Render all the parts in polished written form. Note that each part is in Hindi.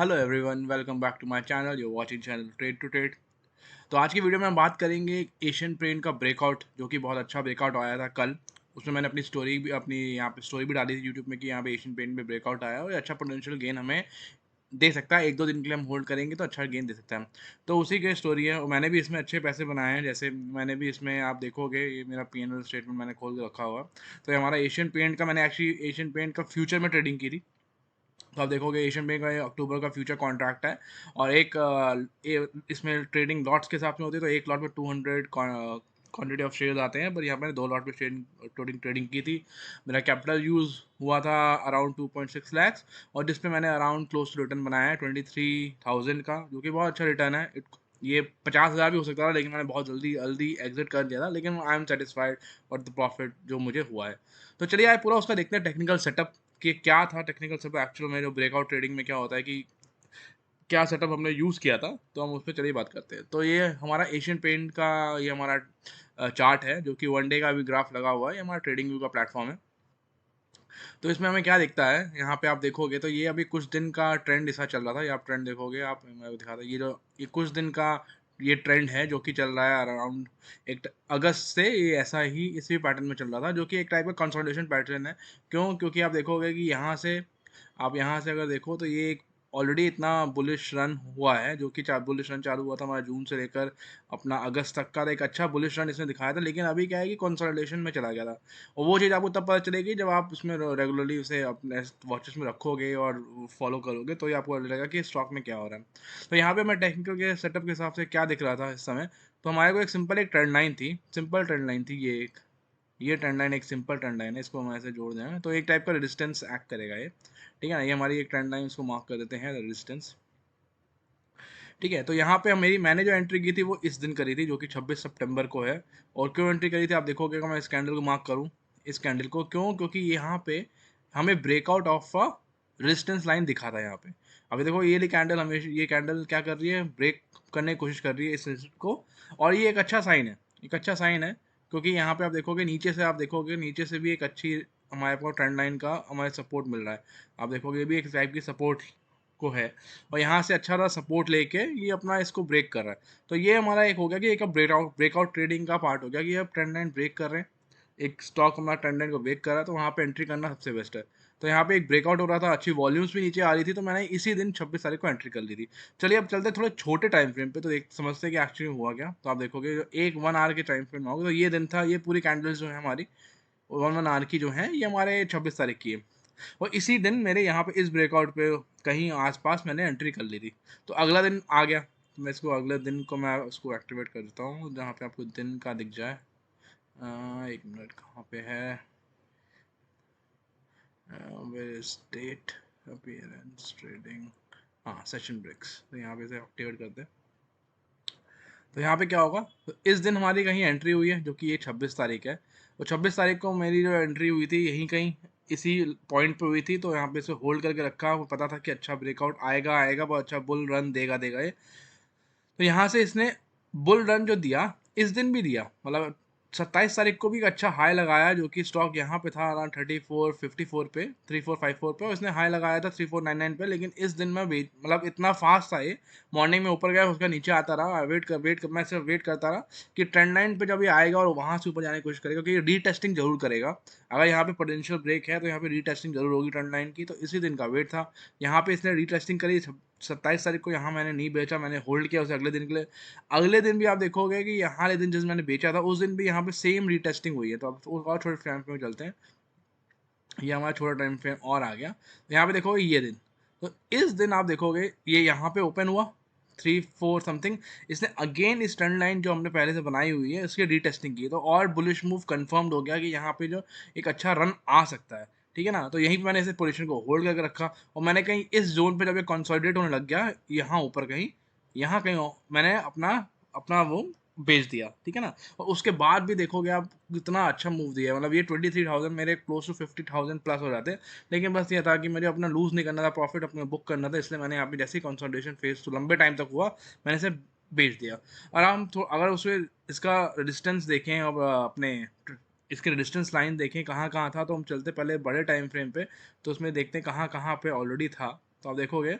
Hello everyone, welcome back to my channel. You watching channel trade to trade. तो आज की वीडियो में हम बात करेंगे एशियन पेंट का ब्रेकआउट, जो कि बहुत अच्छा ब्रेकआउट आया था कल। उसमें मैंने अपनी स्टोरी भी अपनी यहाँ पे स्टोरी भी डाली थी यूट्यूब में कि यहाँ पे एशियन पेंट में ब्रेकआउट आया और ये अच्छा पोटेंशियल गेन हमें दे सकता है। एक दो दिन के लिए हम होल्ड करेंगे तो अच्छा गेन दे सकता है। तो उसी की स्टोरी है और मैंने भी इसमें अच्छे पैसे बनाए हैं। जैसे मैंने भी इसमें, आप देखोगे, ये मेरा पीएनएल स्टेटमेंट मैंने खोल के रखा हुआ है। तो ये हमारा एशियन पेंट का, मैंने एक्चुअली एशियन पेंट का फ्यूचर में ट्रेडिंग की थी। तो आप देखोगे एशियन पेंट का ये अक्टूबर का फ्यूचर कॉन्ट्रैक्ट है और इसमें ट्रेडिंग लॉट्स के हिसाब से होती है। तो एक लॉट में 200 क्वांटिटी ऑफ शेयर्स आते हैं, पर यहाँ मैंने दो लॉट में ट्रेडिंग की थी। मेरा कैपिटल यूज़ हुआ था अराउंड 2.6 लैक्स और जिसपे मैंने अराउंड क्लोज टू रिटर्न बनाया है 23,000 का, जो कि बहुत अच्छा रिटर्न है। ये 50,000 भी हो सकता था, लेकिन मैंने बहुत जल्दी जल्दी एग्जिट कर दिया था। लेकिन आई एम सेटिस्फाइड और द प्रॉफिट जो मुझे हुआ है। तो चलिए आए पूरा उसका देखते हैं टेक्निकल सेटअप कि क्या था। टेक्निकल सेटअप एक्चुअल में जो ब्रेकआउट ट्रेडिंग में क्या होता है कि क्या सेटअप हमने यूज़ किया था, तो हम उस पर चलिए बात करते हैं। तो ये हमारा एशियन पेंट का, ये हमारा चार्ट है जो कि वन डे का भी ग्राफ लगा हुआ है। ये हमारा ट्रेडिंग व्यू का प्लेटफॉर्म है। तो इसमें हमें क्या दिखता है, यहाँ पे आप देखोगे तो ये अभी कुछ दिन का ट्रेंड ऐसा चल रहा था। ये आप ट्रेंड देखोगे, आप मैं दिखाता हूँ, ये कुछ दिन का ये ट्रेंड है जो कि चल रहा है अराउंड अगस्त से। ये ऐसा ही इसी पैटर्न में चल रहा था, जो कि एक टाइप का कंसोलिडेशन पैटर्न है। क्योंकि आप देखोगे कि यहाँ से अगर देखो तो ये एक ऑलरेडी इतना बुलिश रन हुआ है, जो कि बुलिश रन चालू हुआ था हमारा जून से लेकर अपना अगस्त तक का। एक अच्छा बुलिश रन इसने दिखाया था, लेकिन अभी क्या है कि कंसोलिडेशन में चला गया था। और वो चीज़ आपको तब पता चलेगी जब आप उसमें रेगुलरली उसे अपने वॉचेस में रखोगे और फॉलो करोगे, तो ही आपको लगेगा कि स्टॉक में क्या हो रहा है। तो यहाँ पे मैं टेक्निकल के सेटअप के हिसाब से क्या दिख रहा था इस समय। तो हमारे को एक ट्रेंड लाइन थी, सिंपल ट्रेंड लाइन थी। ये ट्रेंड लाइन एक सिंपल ट्रेंड लाइन है। इसको हम ऐसे जोड़ दें तो एक टाइप का रेजिस्टेंस एक्ट करेगा ये, ठीक है ना। ये हमारी एक ट्रेंड लाइन, इसको मार्क कर देते हैं रेजिस्टेंस, ठीक है। तो यहाँ पे मैंने जो एंट्री की थी वो इस दिन करी थी, जो कि 26 सितंबर को है। और क्यों एंट्री करी थी आप देखोगे, अगर मैं इस कैंडल को मार्क करूँ, इस कैंडल को क्यों, क्योंकि यहाँ पे हमें breakout of a resistance line दिखा था यहाँ पे। अभी देखो ये कैंडल, हमेशा ये कैंडल क्या कर रही है, ब्रेक करने की कोशिश कर रही है इस resistance को। और ये एक अच्छा साइन है, एक अच्छा साइन है। क्योंकि यहाँ पे आप देखोगे नीचे से, आप देखोगे नीचे से भी एक अच्छी हमारे को ट्रेंड लाइन का हमारे सपोर्ट मिल रहा है। आप देखोगे ये भी एक टाइप की सपोर्ट को है। और यहाँ से अच्छा सा सपोर्ट लेके ये अपना इसको ब्रेक कर रहा है। तो ये हमारा एक हो गया कि एक ब्रेकआउट ट्रेडिंग का पार्ट हो गया कि अब ट्रेंड लाइन ब्रेक कर रहे हैं, एक स्टॉक हमारा ट्रेंड लाइन को ब्रेक कर रहा है, तो वहाँ पे एंट्री करना सबसे बेस्ट है। तो यहाँ पे एक ब्रेकआउट हो रहा था, अच्छी वॉल्यूम्स भी नीचे आ रही थी, तो मैंने इसी दिन 26 तारीख को एंट्री कर ली थी। चलिए अब चलते थोड़े छोटे टाइम फ्रेम पे, तो देख समझते हैं कि एक्चुअली हुआ क्या। तो आप देखोगे जो एक 1 आवर के टाइम फ्रेम में होगा, तो ये दिन था, ये पूरी कैंडल्स जो है हमारी 1 आवर की जो है, ये हमारे 26 तारीख की है। और इसी दिन मेरे यहाँ पे इस ब्रेकआउट पे कहीं आसपास मैंने एंट्री कर ली थी। तो अगला दिन आ गया, तो मैं इसको अगले दिन को मैं उसको एक्टिवेट कर देता हूँ, जहाँ पे आपको दिन का दिख जाए। एक मिनट, कहाँ पे है, where is date, appearance trading, हाँ सेशन ब्रेक्स। तो यहाँ पे इसे एक्टिवेट करते हैं। तो यहाँ पे क्या होगा, तो इस दिन हमारी कहीं एंट्री हुई है, जो कि ये 26 तारीख है। तो 26 तारीख को मेरी जो एंट्री हुई थी यहीं कहीं इसी पॉइंट पे हुई थी। तो यहाँ पे इसे होल्ड करके रखा, वो पता था कि अच्छा ब्रेकआउट आएगा आएगा, बहुत अच्छा बुल रन देगा देगा ये। तो यहाँ से इसने बुल रन जो दिया, इस दिन भी दिया, मतलब 27 तारीख को भी एक अच्छा हाई लगाया, जो कि स्टॉक यहाँ पे था अराउंड 3454 पे, 3454 पे, और इसने हाई लगाया था 3499 पे। लेकिन इस दिन में मतलब इतना फास्ट था ये, मॉर्निंग में ऊपर गया, उसका नीचे आता रहा, मैं सिर्फ वेट करता रहा कि ट्रेंड लाइन पे जब ये आएगा और वहाँ से ऊपर जाने की कोशिश करेगा, क्योंकि ये रीटेस्टिंग जरूर करेगा। अगर यहाँ पे पोटेंशियल ब्रेक है तो यहाँ पे रीटेस्टिंग जरूर होगी ट्रेंड लाइन की। तो इसी दिन का वेट था। यहाँ पे इसने रीटेस्टिंग करी 27 तारीख को, यहाँ मैंने नहीं बेचा, मैंने होल्ड किया उसे अगले दिन के लिए। अगले दिन भी आप देखोगे कि यहाँ वाले दिन जिस मैंने बेचा था, उस दिन भी यहाँ पे सेम रीटेस्टिंग हुई है। तो अब और छोटे टाइम फ्रेम में चलते हैं। ये हमारा छोटा टाइम फ्रेम और आ गया, तो यहाँ पे देखोगे ये दिन। तो इस दिन आप देखोगे ये यहाँ पे ओपन हुआ 34 समथिंग, इसने अगेन इस ट्रेंड लाइन जो हमने पहले से बनाई हुई है उसकी रीटेस्टिंग की, तो और बुलिश मूव कंफर्म्ड हो गया कि यहाँ पे जो एक अच्छा रन आ सकता है, ठीक है ना। तो यहीं पे मैंने इस पोजीशन को होल्ड करके रखा और मैंने कहीं इस जोन पे जब ये कंसोलिडेट होने लग गया, यहाँ ऊपर कहीं, यहाँ कहीं मैंने अपना अपना वो बेच दिया, ठीक है ना। और उसके बाद भी देखोगे आप कितना अच्छा मूव दिया है, मतलब ये 23,000 मेरे क्लोज टू 50,000 प्लस हो जाते। लेकिन बस ये था कि मुझे अपना लूज नहीं करना था, प्रॉफिट अपने बुक करना था, इसलिए मैंने यहाँ पे जैसे ही कंसोलिडेशन फेज तो लंबे टाइम तक हुआ, मैंने इसे बेच दिया आराम। तो अगर उसमें इसका रेजिस्टेंस देखें और अपने इसके रेजिस्टेंस लाइन देखें कहाँ कहाँ था, तो हम चलते पहले बड़े टाइम फ्रेम पे, तो उसमें देखते हैं कहाँ कहाँ पे ऑलरेडी था। तो आप देखोगे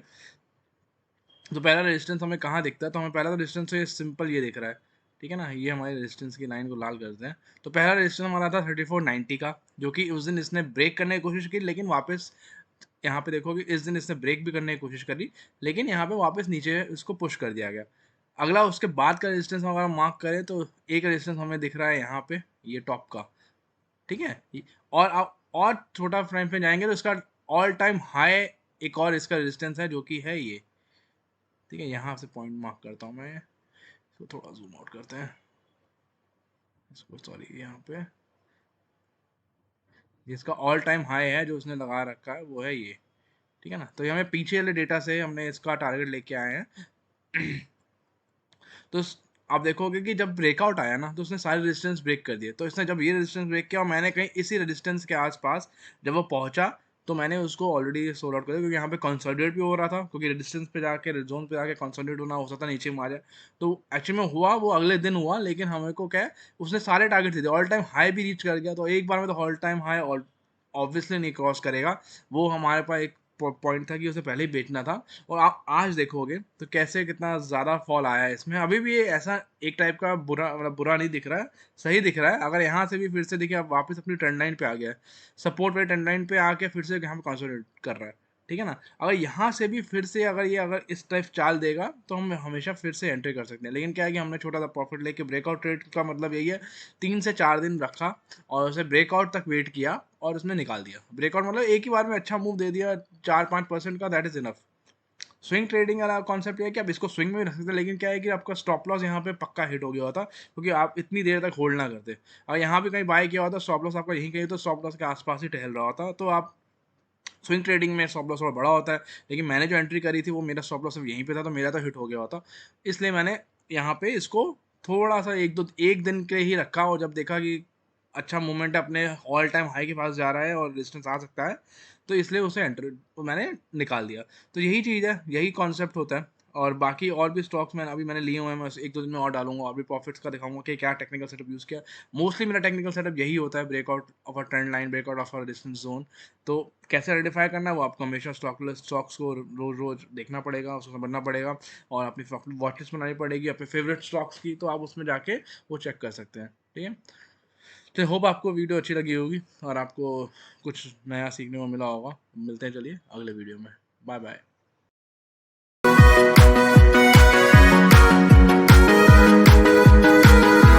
तो पहला रेजिस्टेंस हमें कहाँ दिखता है, तो हमें पहला तो रेजिस्टेंस है सिंपल ये दिख रहा है, ठीक है ना, ये हमारे रेजिस्टेंस की लाइन को लाल करते हैं। तो पहला रेजिस्टेंस हमारा था 3490 का, जो कि उस दिन इसने ब्रेक करने की कोशिश की, लेकिन वापस यहाँ पे देखोगे इस दिन इसने ब्रेक भी करने की कोशिश करी, लेकिन यहाँ पे वापस नीचे इसको पुश कर दिया गया। अगला उसके बाद का रेजिस्टेंस हम अगर मार्क करें तो एक रेजिस्टेंस हमें दिख रहा है यहाँ पे, ये टॉप का, ठीक है। और आप और छोटा फ्रेम पे जाएंगे तो इसका ऑल टाइम हाई एक और इसका रेजिस्टेंस है, जो कि है ये, ठीक है। यहाँ से पॉइंट मार्क करता हूँ मैं, इसको थोड़ा जूम आउट करते हैं इसको, सॉरी, यहाँ पे जिसका ऑल टाइम हाई है जो उसने लगा रखा है वो है ये, ठीक है ना। तो ये हमें पीछे वाले डेटा से हमने इसका टारगेट लेके आए हैं। तो आप देखोगे कि जब ब्रेकआउट आया ना तो उसने सारे रेजिस्टेंस ब्रेक कर दिए, तो इसने जब ये रेजिस्टेंस ब्रेक किया और मैंने कहीं इसी रेजिस्टेंस के आसपास जब वो पहुंचा तो मैंने उसको ऑलरेडी सोल्ड आउट कर दिया, क्योंकि यहाँ पे कंसोलिडेट भी हो रहा था, क्योंकि रेजिस्टेंस पे जाके जोन पे जाके कंसोलिडेट होना हो सकता, नीचे में आ जाए। तो एक्चुअली में हुआ वो अगले दिन हुआ, लेकिन हमें को क्या है, उसने सारे टारगेट दे दिए, ऑल टाइम हाई भी रीच कर गया, तो एक बार में तो ऑल टाइम हाई ऑब्वियसली नहीं क्रॉस करेगा। वो हमारे पास एक पॉइंट था कि उसे पहले ही बेचना था। और आप आज देखोगे तो कैसे कितना ज़्यादा फॉल आया है इसमें, अभी भी ये ऐसा एक टाइप का बुरा, मतलब बुरा नहीं दिख रहा है, सही दिख रहा है। अगर यहाँ से भी फिर से देखिए, अब वापस अपनी ट्रेंड लाइन पे आ गया है, सपोर्ट पे ट्रेंड लाइन पे आके फिर से यहाँ पे कंसोलिडेट कर रहा है, ठीक है ना। अगर यहाँ से भी फिर से अगर इस टाइप चाल देगा तो हम हमेशा फिर से एंट्री कर सकते हैं, लेकिन क्या है कि हमने छोटा सा प्रॉफिट लेके ब्रेकआउट ट्रेड का मतलब यही है, 3 से 4 दिन रखा और उसे ब्रेकआउट तक वेट किया और उसने निकाल दिया। ब्रेकआउट मतलब एक ही बार में अच्छा मूव दे दिया 4-5% का, that is enough. Swing trading वाला कॉन्सेप्ट ये है कि आप इसको स्विंग में भी रख सकते हैं, लेकिन क्या है कि आपका स्टॉप लॉस यहाँ पे पक्का हिट हो गया होता, क्योंकि आप इतनी देर तक होल्ड ना करते। और यहाँ भी कहीं बाय किया होता, स्टॉप लॉस आपका यहीं कहीं तो स्टॉप लॉस के आसपास ही टहल रहा होता, तो आप स्विंग ट्रेडिंग में स्टॉप लॉस थोड़ा बड़ा होता है। लेकिन मैंने जो एंट्री करी थी वो मेरा स्टॉप लॉस यहीं पे था, तो मेरा तो हिट हो गया होता, इसलिए मैंने यहाँ पे इसको थोड़ा सा एक दिन के ही रखा, और जब देखा कि अच्छा मूवमेंट अपने ऑल टाइम हाई के पास जा रहा है और रेजिस्टेंस आ सकता है, तो इसलिए उसे मैंने निकाल दिया। तो यही चीज़ है, यही कॉन्सेप्ट होता है। और बाकी और भी स्टॉक्स मैंने लिए हुए हैं, मैं 1-2 दिन में और डालूंगा, और भी प्रॉफिट्स का दिखाऊंगा कि क्या टेक्निकल सेटअप यूज़ किया। मोस्टली मेरा टेक्निकल सेटअप यही होता है, breakout of a trend line, breakout of a resistance zone. तो कैसे आइडेंटिफाई करना है वो आपको हमेशा स्टॉक्स को रोज रोज देखना पड़ेगा, उसको समझना पड़ेगा, और अपनी वॉच लिस्ट बनानी पड़ेगी अपने फेवरेट स्टॉक्स की, तो आप उसमें जाके वो चेक कर सकते हैं, ठीक है। तो होप आपको वीडियो अच्छी लगी होगी और आपको कुछ नया सीखने को मिला होगा। मिलते हैं चलिए अगले वीडियो में। Bye bye.